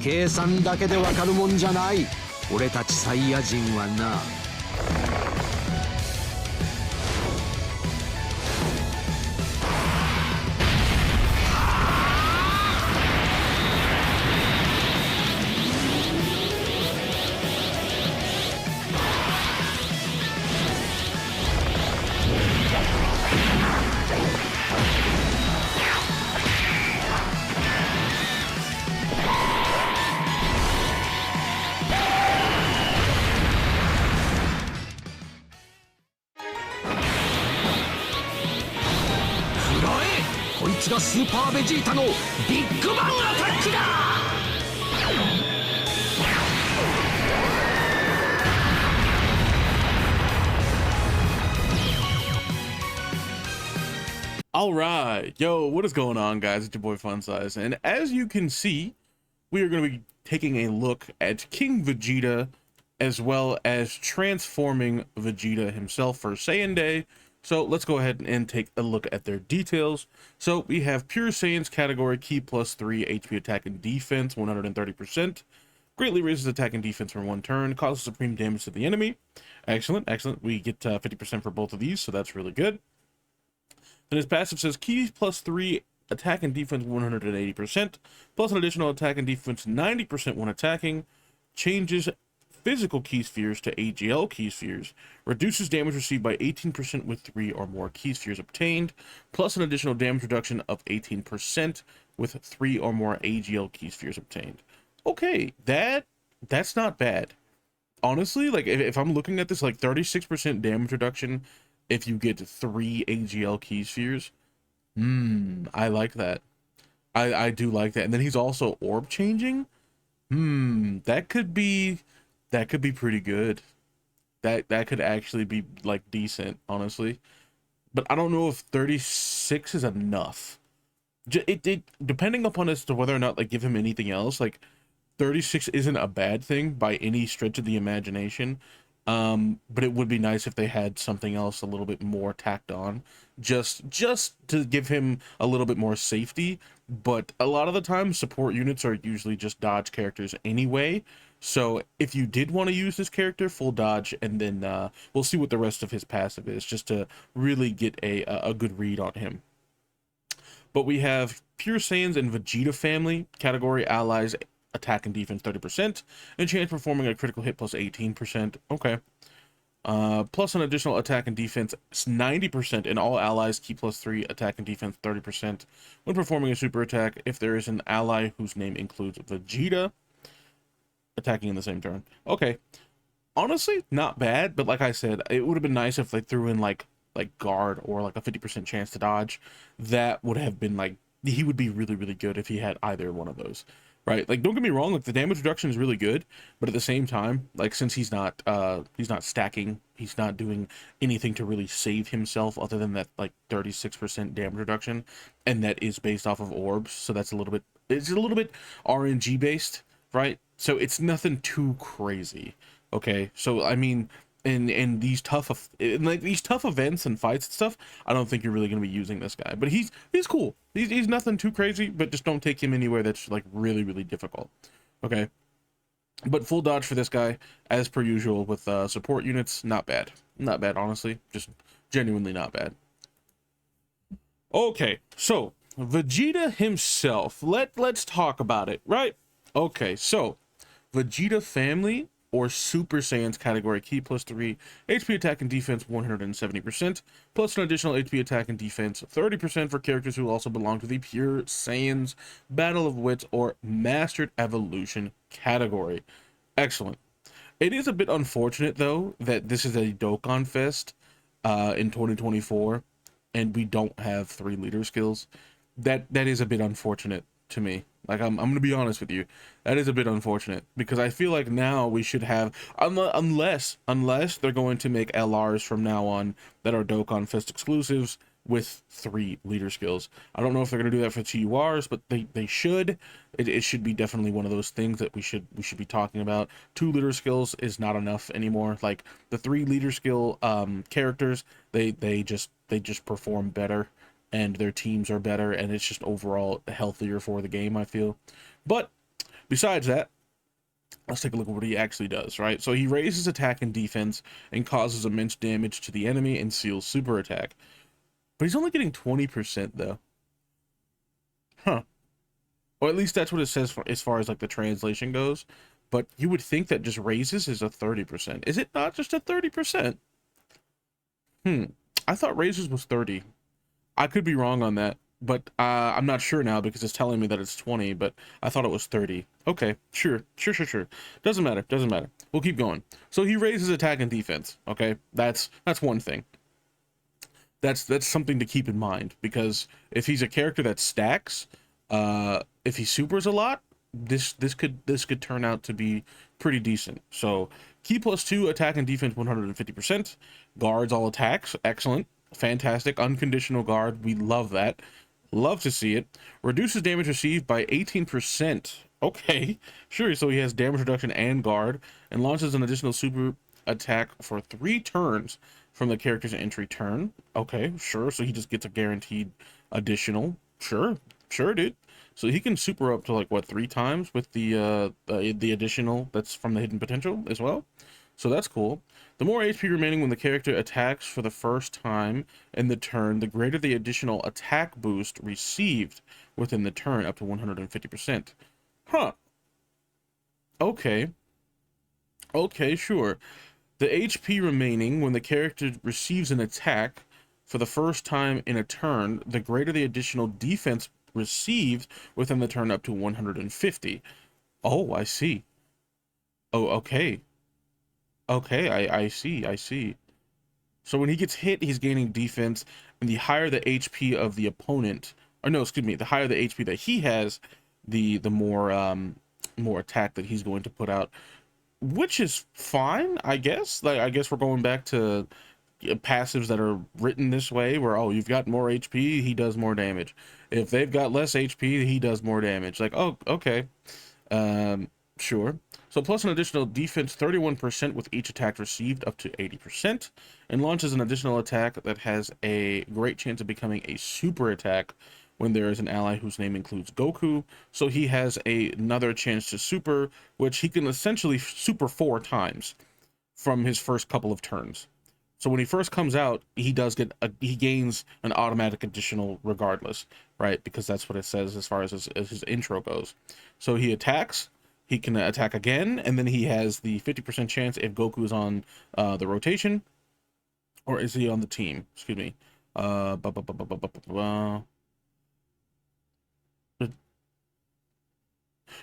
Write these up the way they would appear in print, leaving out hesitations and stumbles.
計算だけでわかるもんじゃない。俺たちサイヤ人はな。こいつがスーパーベジータのビッグバンアタックだ。All right, yo, what is going on, guys? It's your boy Fun Size, and as you can see, we are going to be taking a look at King Vegeta, as well as transforming Vegeta himself for Saiyan Day. So let's go ahead and take a look at their details. So we have Pure Saiyan's category, Ki +3, HP attack and defense, 130%. Greatly raises attack and defense for one turn, causes supreme damage to the enemy. Excellent, excellent. We get 50% for both of these, so that's really good. Then his passive says Ki +3, attack and defense 180%, plus an additional attack and defense 90% when attacking, changes physical key spheres to AGL key spheres, reduces damage received by 18% with 3 or more key spheres obtained, plus an additional damage reduction of 18% with 3 or more AGL key spheres obtained. Okay, that's not bad. Honestly, like if I'm looking at this, like 36% damage reduction if you get 3 AGL key spheres, I like that. I do like that. And then he's also orb changing. That could be pretty good. That could actually be like decent, honestly. But I don't know if 36 is enough. It depending upon as to whether or not like give him anything else. Like 36 isn't a bad thing by any stretch of the imagination. But it would be nice if they had something else a little bit more tacked on, just to give him a little bit more safety. But a lot of the time, support units are usually just dodge characters anyway. So if you did want to use this character, full dodge, and then we'll see what the rest of his passive is, just to really get a good read on him. But we have Pure Saiyans and Vegeta family category allies. Attack and defense 30%, and chance performing a critical hit plus 18%. Okay. Plus an additional attack and defense 90%, and all allies Ki +3, attack and defense 30% when performing a super attack if there is an ally whose name includes Vegeta attacking in the same turn. Okay. Honestly, not bad, but like I said, it would have been nice if they threw in like guard or like a 50% chance to dodge. That would have been like, he would be really, really good if he had either one of those. Right, like don't get me wrong, like the damage reduction is really good, but at the same time, like since he's not stacking, he's not doing anything to really save himself other than that like 36% damage reduction, and that is based off of orbs, so that's it's a little bit RNG based, right? So it's nothing too crazy. Okay, so I mean, in these tough events and fights and stuff, I don't think you're really going to be using this guy, but he's cool. He's nothing too crazy, but just don't take him anywhere that's like really, really difficult. Okay, but full dodge for this guy as per usual with support units. Not bad, honestly, just genuinely not bad. Okay, so Vegeta himself, let's talk about it, right? Okay, so Vegeta family or Super Saiyan's category, Ki +3, HP attack and defense 170%, plus an additional HP attack and defense 30% for characters who also belong to the Pure Saiyan's Battle of Wits or Mastered Evolution category. Excellent. It is a bit unfortunate though that this is a Dokkan Fest in 2024 and we don't have 3 leader skills. That is a bit unfortunate to me. Like I'm gonna be honest with you, that is a bit unfortunate because I feel like now we should have, unless they're going to make LRs from now on that are Dokkan Fest exclusives with 3 leader skills. I don't know if they're gonna do that for TURs, but they should. It should be definitely one of those things that we should be talking about. 2 leader skills is not enough anymore. Like the 3 leader skill characters, they just perform better, and their teams are better, and it's just overall healthier for the game, I feel. But Besides that, let's take a look at what he actually does, right? So he raises attack and defense and causes immense damage to the enemy and seals super attack. But he's only getting 20% though. Huh. Or at least that's what it says for, as far as like the translation goes. But you would think that just raises is a 30%. Is it not just a 30%? I thought raises was 30. I could be wrong on that, but I'm not sure now because it's telling me that it's 20, but I thought it was 30. Okay, sure. Doesn't matter. We'll keep going. So he raises attack and defense. Okay, that's one thing. That's something to keep in mind, because if he's a character that stacks, if he supers a lot, this could turn out to be pretty decent. So key +2 attack and defense 150%, guards all attacks, excellent, fantastic, unconditional guard, we love that, love to see it. Reduces damage received by 18%. Okay, sure. So he has damage reduction and guard, and launches an additional super attack for 3 turns from the character's entry turn. Okay, sure. So he just gets a guaranteed additional. Sure, dude. So he can super up to like what, 3 times with the additional that's from the hidden potential as well. So that's cool. The more HP remaining when the character attacks for the first time in the turn, the greater the additional attack boost received within the turn, up to 150%. Huh. Okay. Okay, sure. The HP remaining when the character receives an attack for the first time in a turn, the greater the additional defense received within the turn, up to 150. Oh, I see. Oh, okay. Okay, I see. So when he gets hit, he's gaining defense, and the higher the HP of the opponent, or no, excuse me, the higher the HP that he has, the more attack that he's going to put out, which is fine, I guess. Like, I guess we're going back to passives that are written this way, where, oh, you've got more HP, he does more damage. If they've got less HP, he does more damage. Like, oh, okay. Sure. So plus an additional defense 31% with each attack received, up to 80%, and launches an additional attack that has a great chance of becoming a super attack when there is an ally whose name includes Goku. So he has another chance to super, which he can essentially super 4 times from his first couple of turns. So when he first comes out, he does get he gains an automatic additional regardless, right? Because that's what it says as far as his intro goes. So he attacks, he can attack again, and then he has the 50% chance if Goku is on the rotation, or is he on the team? Excuse me.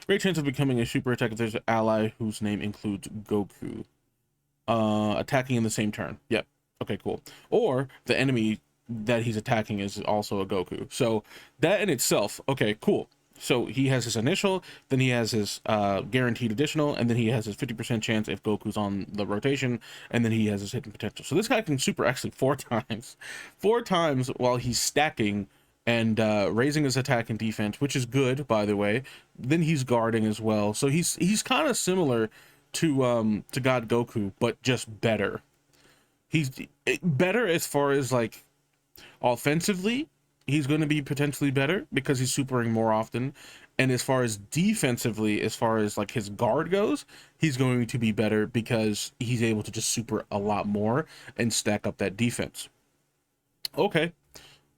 Great chance of becoming a super attack if there's an ally whose name includes Goku. Attacking in the same turn. Yep. Okay, cool. Or the enemy that he's attacking is also a Goku. So that in itself, okay, cool. So he has his initial, then he has his guaranteed additional, and then he has his 50% chance if Goku's on the rotation, and then he has his hidden potential. So this guy can super actually 4 times. 4 times while he's stacking and raising his attack and defense, which is good, by the way. Then he's guarding as well. So he's kind of similar to God Goku, but just better. He's better as far as like offensively, he's going to be potentially better because he's supering more often, and as far as defensively, as far as like his guard goes, he's going to be better because he's able to just super a lot more and stack up that defense. Okay,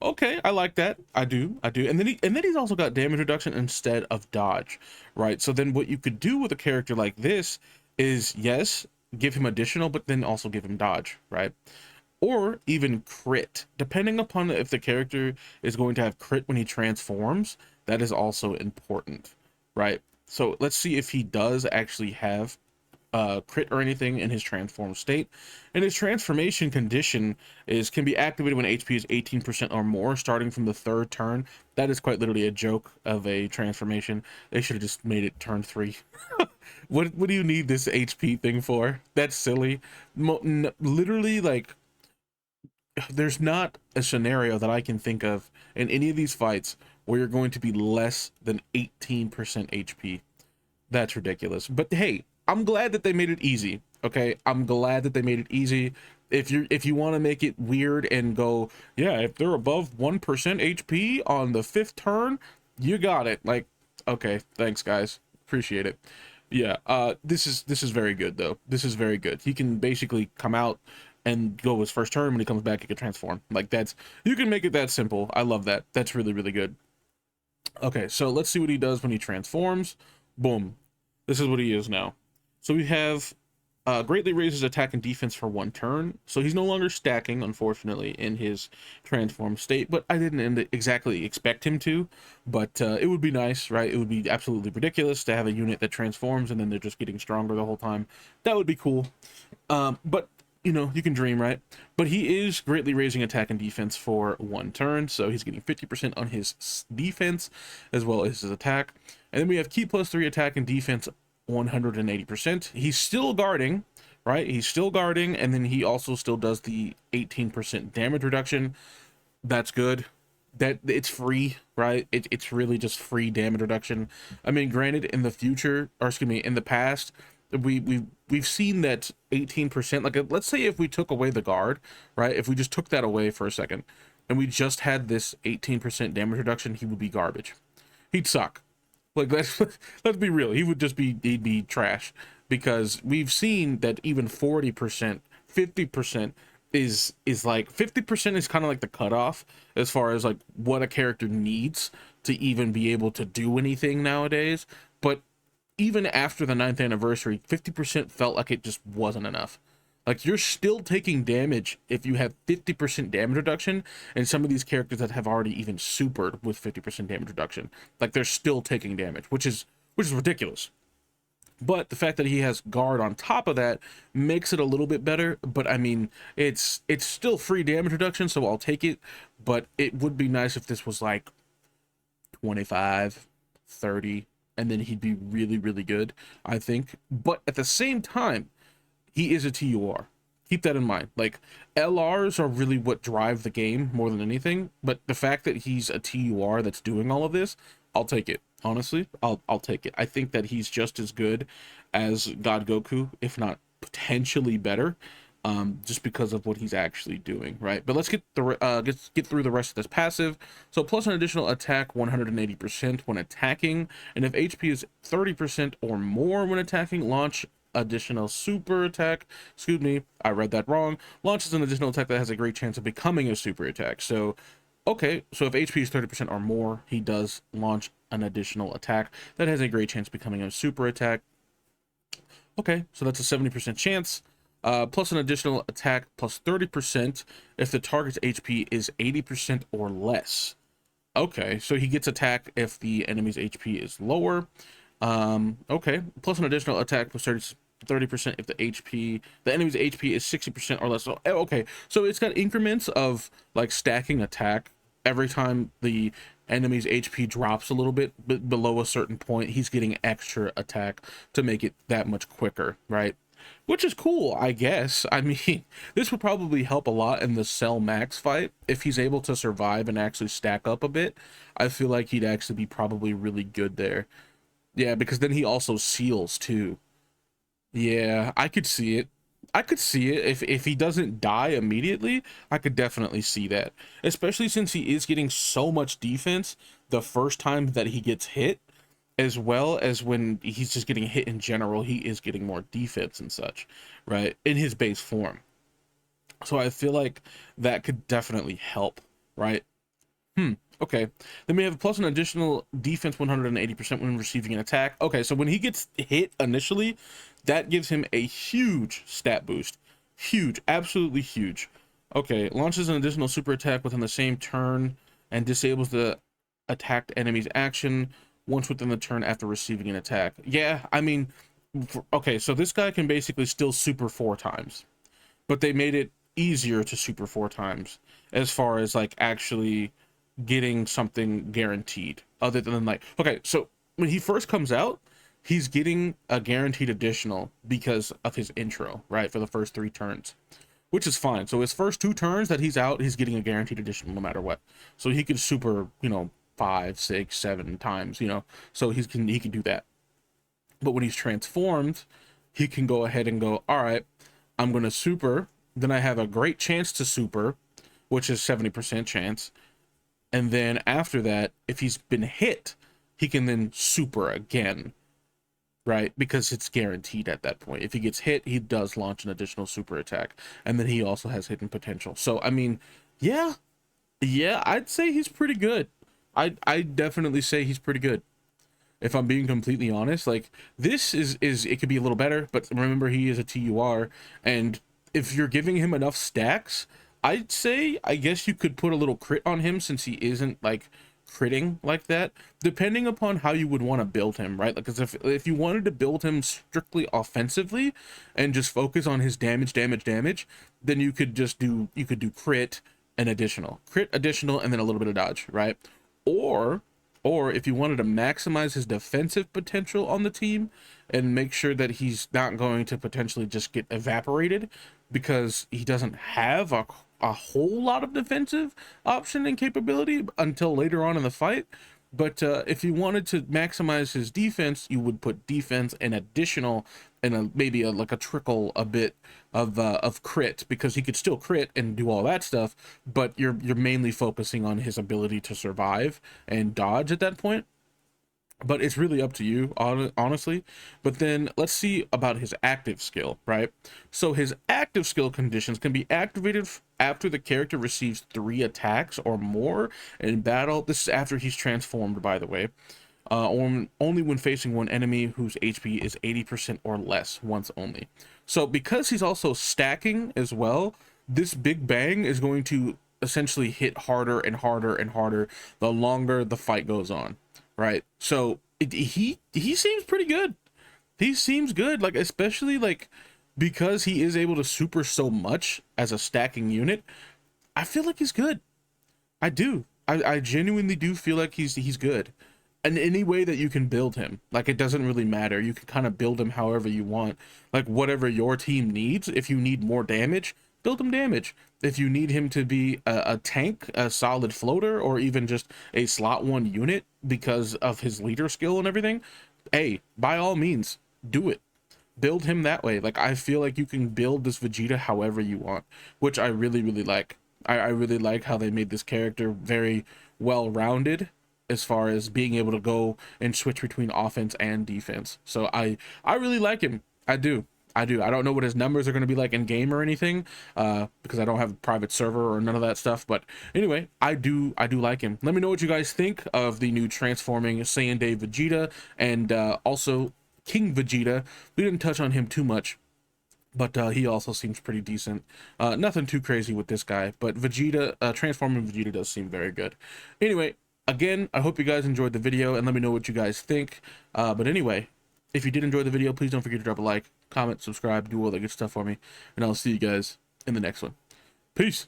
I like that. I do. And then he's also got damage reduction instead of dodge, right? So then what you could do with a character like this is, yes, give him additional, but then also give him dodge, right? Or even crit, depending upon if the character is going to have crit when he transforms. That is also important, right? So let's see if he does actually have crit or anything in his transformed state. And his transformation condition can be activated when HP is 18% or more, starting from the 3rd turn. That is quite literally a joke of a transformation. They should have just made it turn 3. What do you need this HP thing for? That's silly. Literally, like, there's not a scenario that I can think of in any of these fights where you're going to be less than 18% HP. That's ridiculous. But hey, I'm glad that they made it easy. Okay, I'm glad that they made it easy. If you want to make it weird and go, yeah, if they're above 1% HP on the 5th turn, you got it. Like, okay, thanks guys. Appreciate it. Yeah, this is very good though. This is very good. He can basically come out and go his first turn. When he comes back, he can transform. Like, that's, you can make it that simple. I love that. That's really, really good. Okay, so let's see what he does when he transforms. Boom. This is what he is now. So we have greatly raises attack and defense for 1 turn. So he's no longer stacking, unfortunately, in his transform state, but I didn't exactly expect him to. But it would be nice, right? It would be absolutely ridiculous to have a unit that transforms and then they're just getting stronger the whole time. That would be cool. But you know, you can dream, right? But he is greatly raising attack and defense for 1 turn, so he's getting 50% on his defense as well as his attack. And then we have key +3 attack and defense 180%. He's still guarding, right? He's still guarding, and then he also still does the 18% damage reduction. That's good. That it's free, right? It's really just free damage reduction. I mean, granted, in the future, or excuse me, in the past, we've seen that 18%. Like, let's say if we took away the guard, right? If we just took that away for a second, and we just had this 18% damage reduction, he would be garbage. He'd suck. Like, let's be real. He'd be trash, because we've seen that even 40%, 50% is like 50% is kind of like the cutoff as far as like what a character needs to even be able to do anything nowadays. But even after the 9th anniversary, 50% felt like it just wasn't enough. Like, you're still taking damage if you have 50% damage reduction, and some of these characters that have already even supered with 50% damage reduction, like, they're still taking damage, which is ridiculous. But the fact that he has guard on top of that makes it a little bit better. But I mean, it's still free damage reduction, so I'll take it. But it would be nice if this was like 25, 30, and then he'd be really, really good, I think. But at the same time, he is a TUR. Keep that in mind. Like, LRs are really what drive the game more than anything. But the fact that he's a TUR that's doing all of this, I'll take it. Honestly, I'll take it. I think that he's just as good as God Goku, if not potentially better, just because of what he's actually doing, right? But let's get through the rest of this passive. So plus an additional attack 180% when attacking, and if HP is 30% or more when attacking, launch additional super attack. Excuse me, I read that wrong. Launches an additional attack that has a great chance of becoming a super attack. So okay, so if HP is 30% or more, he does launch an additional attack that has a great chance of becoming a super attack. Okay, so that's a 70% chance. Plus an additional attack plus 30% if the target's HP is 80% or less. Okay, so he gets attack if the enemy's HP is lower. Okay, plus an additional attack plus 30% if the enemy's HP is 60% or less. So okay, so it's got increments of like stacking attack every time the enemy's HP drops a little bit below a certain point. He's getting extra attack to make it that much quicker, right? Which is cool, I guess. I mean, this would probably help a lot in the Cell Max fight if he's able to survive and actually stack up a bit. I feel like he'd actually be probably really good there. Yeah, because then he also seals too. Yeah, I could see it. I could see it. If he doesn't die immediately, I could definitely see that. Especially since he is getting so much defense the first time that he gets hit, as well as when he's just getting hit in general, he is getting more defense and such, right? In his base form. So I feel like that could definitely help, right? Okay. Then we have plus an additional defense 180% when receiving an attack. Okay, so when he gets hit initially, that gives him a huge stat boost. Huge, absolutely huge. Okay, launches an additional super attack within the same turn and disables the attacked enemy's action once within the turn after receiving an attack. Yeah, I mean, okay, so this guy can basically still super 4 times, but they made it easier to super 4 times as far as like actually getting something guaranteed, other than like, okay, so when he first comes out, he's getting a guaranteed additional because of his intro, right, for the first 3 turns, which is fine. So his first 2 turns that he's out, he's getting a guaranteed additional no matter what. So he could super, you know, 5, 6, 7 times, you know, so he can do that. But when he's transformed, he can go ahead and go, all right, I'm gonna super, then I have a great chance to super, which is 70% chance. And then after that, if he's been hit, he can then super again. right? Because it's guaranteed at that point. If he gets hit, he does launch an additional super attack, and then he also has hidden potential. So I mean, yeah, I'd say he's pretty good. I definitely say he's pretty good. If I'm being completely honest, like this is it could be a little better, but remember he is a TUR, and if you're giving him enough stacks, I'd say I guess you could put a little crit on him since he isn't like critting like that, depending upon how you would want to build him, right? Like, because if you wanted to build him strictly offensively and just focus on his damage, then you could just do crit and crit additional and then a little bit of dodge, right? Or if you wanted to maximize his defensive potential on the team and make sure that he's not going to potentially just get evaporated because he doesn't have a whole lot of defensive option and capability until later on in the fight. But if you wanted to maximize his defense, you would put defense and additional and maybe like a trickle a bit of crit, because he could still crit and do all that stuff, but you're mainly focusing on his ability to survive and dodge at that point. But it's really up to you, honestly. But then let's see about his active skill, right? So his active skill conditions can be activated after the character receives 3 attacks or more in battle. This is after he's transformed, by the way. Or only when facing one enemy whose HP is 80% or less, once only. So because he's also stacking as well, this Big Bang is going to essentially hit harder and harder and harder the longer the fight goes on, right? So he seems pretty good. He seems good, like especially like because he is able to super so much as a stacking unit. I feel like he's good. I do. I genuinely do feel like he's good. And any way that you can build him, like, it doesn't really matter. You can kind of build him however you want, like whatever your team needs. If you need more damage, build him damage. If you need him to be a tank, a solid floater, or even just a slot 1 unit because of his leader skill and everything, hey, by all means, do it. Build him that way. Like, I feel like you can build this Vegeta however you want, which I really, really like. I really like how they made this character very well-rounded as far as being able to go and switch between offense and defense. So I really like him. I do. I don't know what his numbers are going to be like in game or anything, because I don't have a private server or none of that stuff. But anyway, I do like him. Let me know what you guys think of the new transforming Saiyan Day Vegeta, and also King Vegeta. We didn't touch on him too much, but he also seems pretty decent. Nothing too crazy with this guy, but Vegeta, transforming Vegeta does seem very good. Anyway, again, I hope you guys enjoyed the video, and let me know what you guys think. But anyway, if you did enjoy the video, please don't forget to drop a like, comment, subscribe, do all that good stuff for me, and I'll see you guys in the next one. Peace.